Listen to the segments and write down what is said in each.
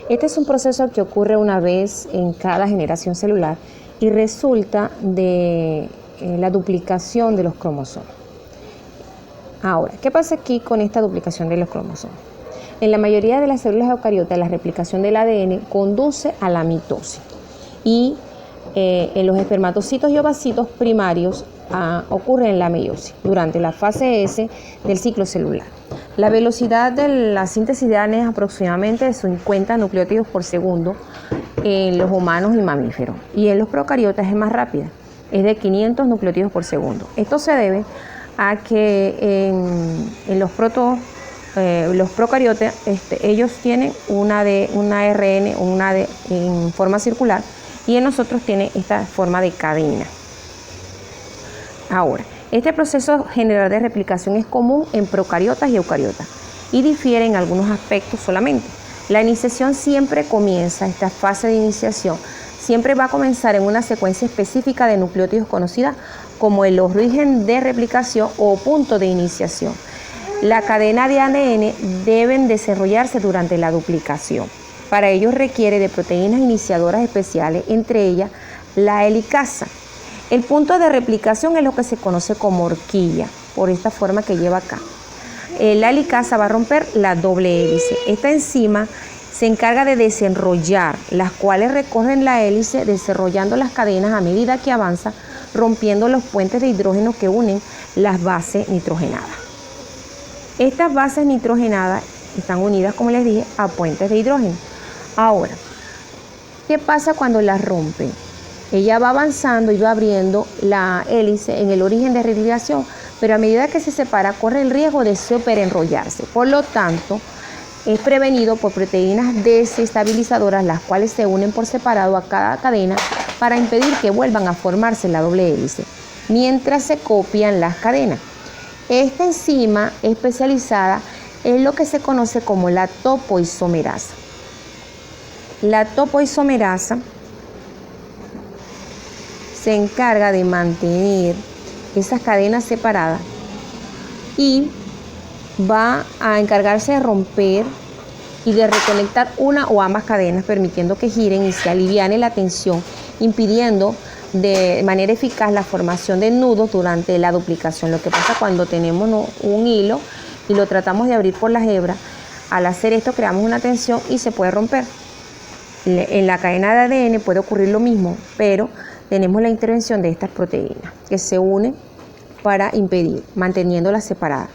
Este es un proceso que ocurre una vez en cada generación celular y resulta de la duplicación de los cromosomas. Ahora, ¿qué pasa aquí con esta duplicación de los cromosomas? En la mayoría de las células eucariotas, la replicación del ADN conduce a la mitosis y en los espermatocitos y ovocitos primarios ocurre en la meiosis, durante la fase S del ciclo celular. La velocidad de la síntesis de ADN es aproximadamente de 50 nucleótidos por segundo en los humanos y mamíferos, y en los procariotas es más rápida, es de 500 nucleótidos por segundo. Esto se debe a que en los procariotas ellos tienen un ARN en forma circular, y en nosotros tiene esta forma de cadena. Ahora, este proceso general de replicación es común en procariotas y eucariotas y difiere en algunos aspectos solamente. La iniciación siempre comienza, esta fase de iniciación siempre va a comenzar en una secuencia específica de nucleótidos conocida como el origen de replicación o punto de iniciación. La cadena de ADN deben desarrollarse durante la duplicación. Para ello requiere de proteínas iniciadoras especiales, entre ellas la helicasa. El punto de replicación es lo que se conoce como horquilla, por esta forma que lleva acá. La helicasa va a romper la doble hélice. Esta enzima se encarga de desenrollar, las cuales recorren la hélice desarrollando las cadenas a medida que avanza, rompiendo los puentes de hidrógeno que unen las bases nitrogenadas. Estas bases nitrogenadas están unidas, como les dije, a puentes de hidrógeno. Ahora, ¿qué pasa cuando las rompen? Ella va avanzando y va abriendo la hélice en el origen de replicación, pero a medida que se separa corre el riesgo de superenrollarse. Por lo tanto, es prevenido por proteínas desestabilizadoras, las cuales se unen por separado a cada cadena para impedir que vuelvan a formarse la doble hélice, mientras se copian las cadenas. Esta enzima especializada es lo que se conoce como la topoisomerasa. La topoisomerasa se encarga de mantener esas cadenas separadas y va a encargarse de romper y de reconectar una o ambas cadenas, permitiendo que giren y se aliviane la tensión, impidiendo de manera eficaz la formación de nudos durante la duplicación. Lo que pasa cuando tenemos un hilo y lo tratamos de abrir por la hebra, al hacer esto creamos una tensión y se puede romper. En la cadena de ADN puede ocurrir lo mismo, pero tenemos la intervención de estas proteínas que se unen para impedir, manteniéndolas separadas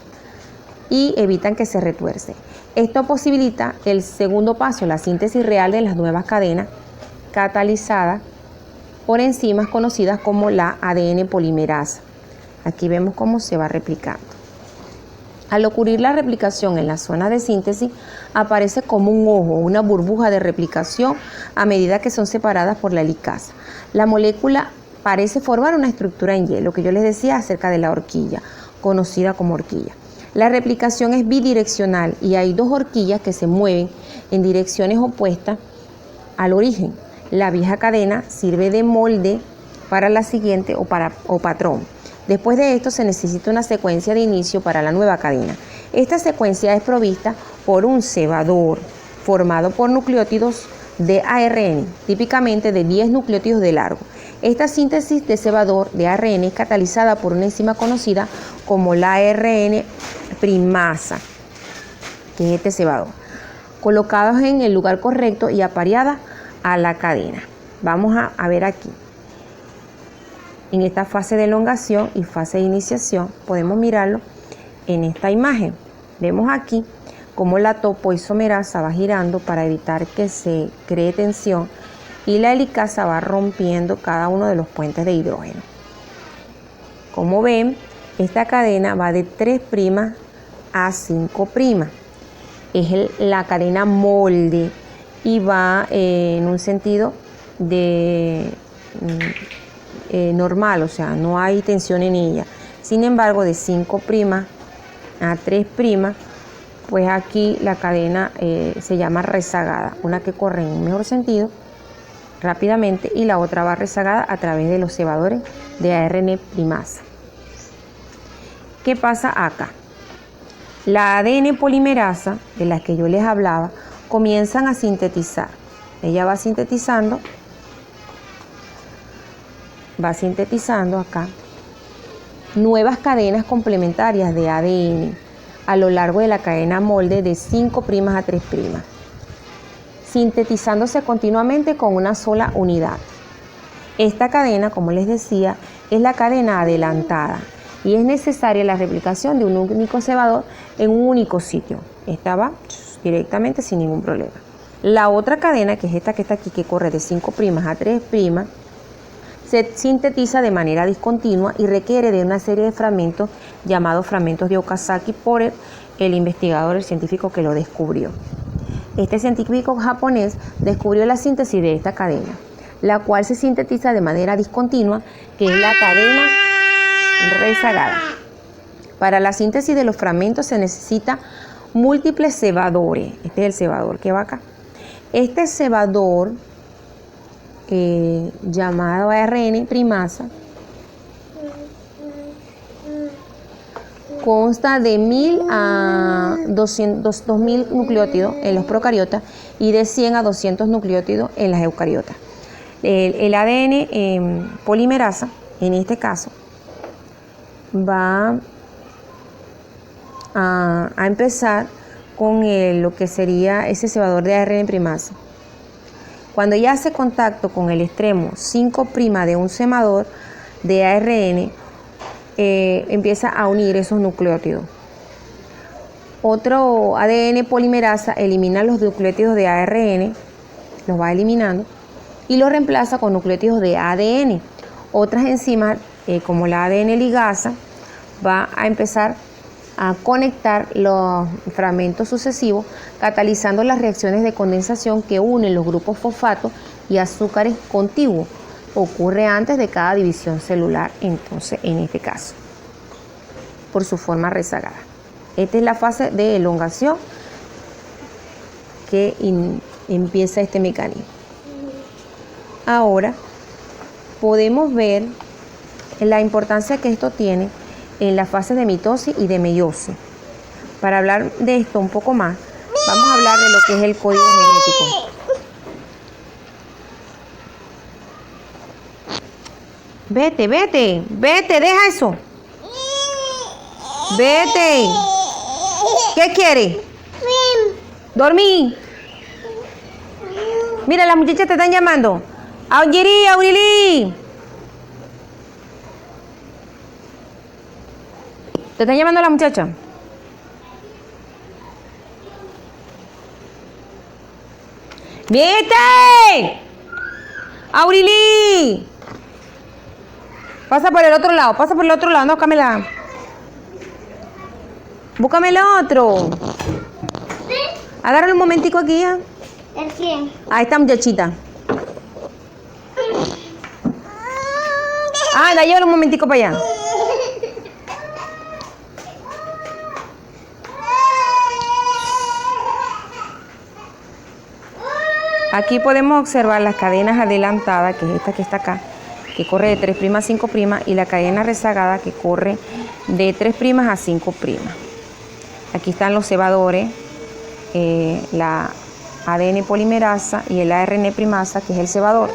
y evitan que se retuercen. Esto posibilita el segundo paso, la síntesis real de las nuevas cadenas catalizadas por enzimas conocidas como la ADN polimerasa. Aquí vemos cómo se va replicando. Al ocurrir la replicación en la zona de síntesis, aparece como un ojo, una burbuja de replicación a medida que son separadas por la helicasa. La molécula parece formar una estructura en Y, lo que yo les decía acerca de la horquilla, conocida como horquilla. La replicación es bidireccional y hay dos horquillas que se mueven en direcciones opuestas al origen. La vieja cadena sirve de molde para la siguiente o patrón. Después de esto se necesita una secuencia de inicio para la nueva cadena. Esta secuencia es provista por un cebador formado por nucleótidos de ARN, típicamente de 10 nucleótidos de largo. Esta síntesis de cebador de ARN es catalizada por una enzima conocida como la ARN primasa, que es este cebador, colocados en el lugar correcto y apareada a la cadena. Vamos a ver aquí. En esta fase de elongación y fase de iniciación podemos mirarlo en esta imagen. Vemos aquí cómo la topoisomerasa va girando para evitar que se cree tensión y la helicasa va rompiendo cada uno de los puentes de hidrógeno. Como ven, esta cadena va de 3' a 5'. Es la cadena molde y va en un sentido de normal, o sea, no hay tensión en ella. Sin embargo, de 5' a 3', pues aquí la cadena se llama rezagada, una que corre en un mejor sentido rápidamente y la otra va rezagada a través de los cebadores de ARN primasa. ¿Qué pasa acá? La ADN polimerasa, de la que yo les hablaba, comienzan a sintetizar. Ella va sintetizando acá nuevas cadenas complementarias de ADN a lo largo de la cadena molde de 5' a 3', sintetizándose continuamente con una sola unidad. Esta cadena, como les decía, es la cadena adelantada y es necesaria la replicación de un único cebador en un único sitio. Esta va directamente sin ningún problema. La otra cadena, que es esta que está aquí, que corre de 5' a 3', se sintetiza de manera discontinua y requiere de una serie de fragmentos llamados fragmentos de Okazaki por el investigador, el científico que lo descubrió. Este científico japonés descubrió la síntesis de esta cadena, la cual se sintetiza de manera discontinua, que es la cadena rezagada. Para la síntesis de los fragmentos se necesita múltiples cebadores. Este es el cebador que va acá. Este cebador, llamado ARN primasa, consta de 1000 a 2000 nucleótidos en los procariotas y de 100 a 200 nucleótidos en las eucariotas. El ADN polimerasa, en este caso, va a empezar con lo que sería ese cebador de ARN primasa. Cuando ya hace contacto con el extremo 5' de un cebador de ARN, empieza a unir esos nucleótidos. Otro ADN polimerasa elimina los nucleótidos de ARN, los va eliminando, y los reemplaza con nucleótidos de ADN. Otras enzimas, como la ADN ligasa, va a empezar a conectar los fragmentos sucesivos, catalizando las reacciones de condensación que unen los grupos fosfatos y azúcares contiguos. Ocurre antes de cada división celular, entonces, en este caso, por su forma rezagada. Esta es la fase de elongación que empieza este mecanismo. Ahora podemos ver la importancia que esto tiene en las fases de mitosis y de meiosis. Para hablar de esto un poco más, vamos a hablar de lo que es el código genético. Vete, deja eso. Vete. ¿Qué quiere? Dormí. Mira, las muchachas te están llamando. Aurili. ¿Te están llamando la muchacha? ¡Vete! ¡Aurili! Pasa por el otro lado, no, Camila. Búscame el otro. Agárralo un momentico aquí, ¿eh? ¿El quién? Ahí está, muchachita. Anda, llévalo un momentico para allá. Aquí podemos observar las cadenas adelantadas, que es esta que está acá, que corre de 3' a 5', y la cadena rezagada, que corre de 3' a 5'. Aquí están los cebadores, la ADN polimerasa y el ARN primasa, que es el cebador.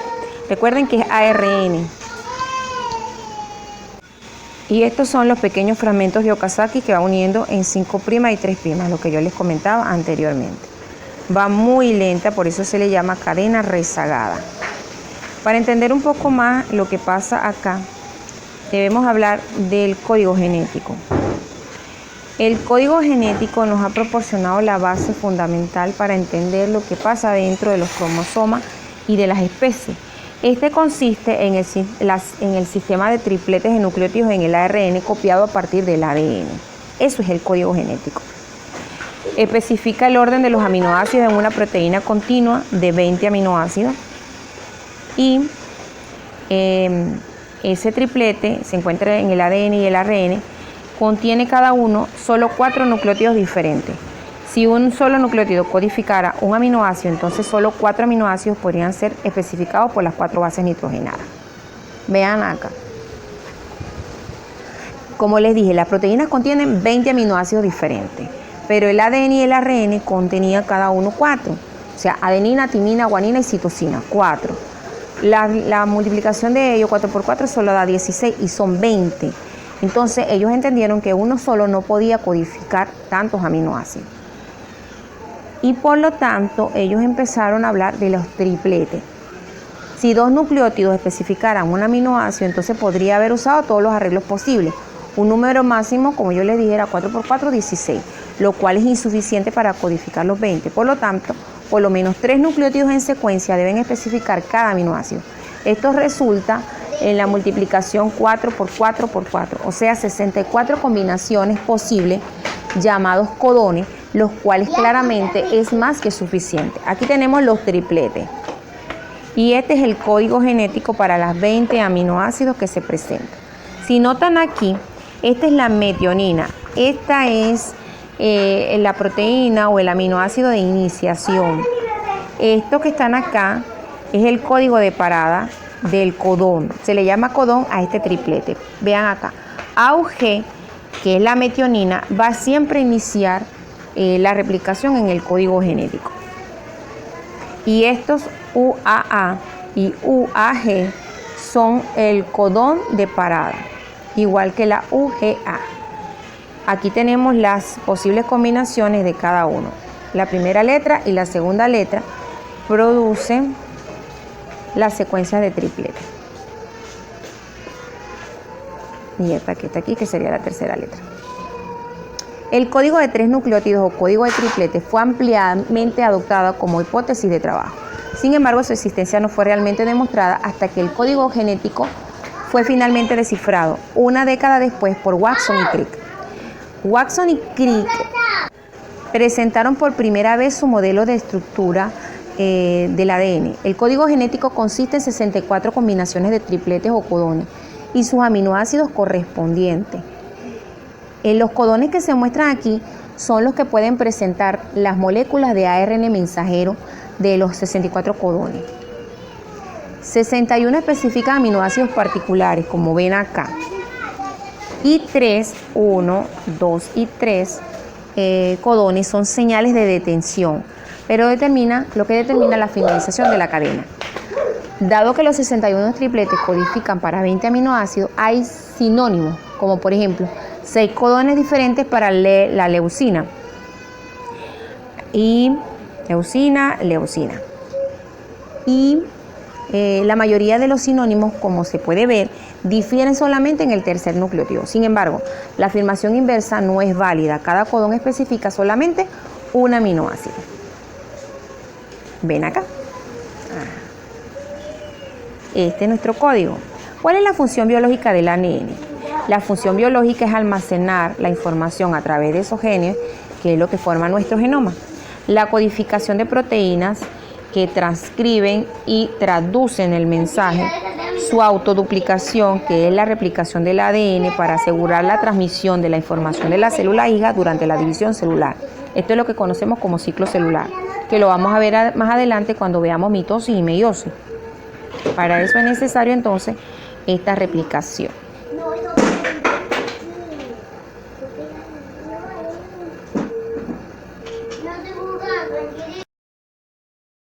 Recuerden que es ARN. Y estos son los pequeños fragmentos de Okazaki que va uniendo en 5' y 3', lo que yo les comentaba anteriormente. Va muy lenta, por eso se le llama cadena rezagada. Para entender un poco más lo que pasa acá, debemos hablar del código genético. El código genético nos ha proporcionado la base fundamental para entender lo que pasa dentro de los cromosomas y de las especies. Este consiste en el sistema de tripletes de nucleótidos en el ARN copiado a partir del ADN. Eso es el código genético. Especifica el orden de los aminoácidos en una proteína continua de 20 aminoácidos y ese triplete se encuentra en el ADN y el ARN, contiene cada uno solo 4 nucleótidos diferentes. Si un solo nucleótido codificara un aminoácido, entonces solo 4 aminoácidos podrían ser especificados por las 4 bases nitrogenadas. Vean acá. Como les dije, las proteínas contienen 20 aminoácidos diferentes. pero el ADN y el ARN contenía cada uno 4. O sea, adenina, timina, guanina y citosina, 4. La multiplicación de ellos, 4 por 4, solo da 16 y son 20. Entonces, ellos entendieron que uno solo no podía codificar tantos aminoácidos. Y por lo tanto, ellos empezaron a hablar de los tripletes. Si 2 nucleótidos especificaran un aminoácido, entonces podría haber usado todos los arreglos posibles. Un número máximo, como yo les dije, era 4 por 4, 16, lo cual es insuficiente para codificar los 20. Por lo tanto, por lo menos 3 nucleótidos en secuencia deben especificar cada aminoácido. Esto resulta en la multiplicación 4 por 4 por 4, o sea, 64 combinaciones posibles, llamados codones, los cuales claramente es más que suficiente. Aquí tenemos los tripletes. Y este es el código genético para las 20 aminoácidos que se presentan. Si notan aquí, esta es la metionina. Esta es la proteína o el aminoácido de iniciación. Estos que están acá es el código de parada del codón. Se le llama codón a este triplete. Vean acá. AUG, que es la metionina, va siempre a iniciar la replicación en el código genético. Y estos UAA y UAG son el codón de parada, igual que la UGA. Aquí tenemos las posibles combinaciones de cada uno. La primera letra y la segunda letra producen las secuencias de triplete. Y esta que está aquí, que sería la tercera letra. El código de 3 nucleótidos o código de triplete fue ampliamente adoptado como hipótesis de trabajo. Sin embargo, su existencia no fue realmente demostrada hasta que el código genético fue finalmente descifrado, una década después, por Watson y Crick. Watson y Crick presentaron por primera vez su modelo de estructura del ADN. El código genético consiste en 64 combinaciones de tripletes o codones y sus aminoácidos correspondientes. Los codones que se muestran aquí son los que pueden presentar las moléculas de ARN mensajero de los 64 codones. 61 especifican aminoácidos particulares, como ven acá. Y 1, 2 y 3 codones son señales de detención, pero lo que determina la finalización de la cadena. Dado que los 61 tripletes codifican para 20 aminoácidos, hay sinónimos, como por ejemplo 6 codones diferentes para la leucina. Y leucina. Y la mayoría de los sinónimos, como se puede ver, difieren solamente en el tercer nucleótido. Sin embargo, la afirmación inversa no es válida. Cada codón especifica solamente un aminoácido. Ven acá. Este es nuestro código. ¿Cuál es la función biológica del ADN? La función biológica es almacenar la información a través de esos genes, que es lo que forma nuestro genoma. La codificación de proteínas que transcriben y traducen el mensaje. Su autoduplicación, que es la replicación del ADN para asegurar la transmisión de la información de la célula hija durante la división celular. Esto es lo que conocemos como ciclo celular, que lo vamos a ver más adelante cuando veamos mitosis y meiosis. Para eso es necesario entonces esta replicación.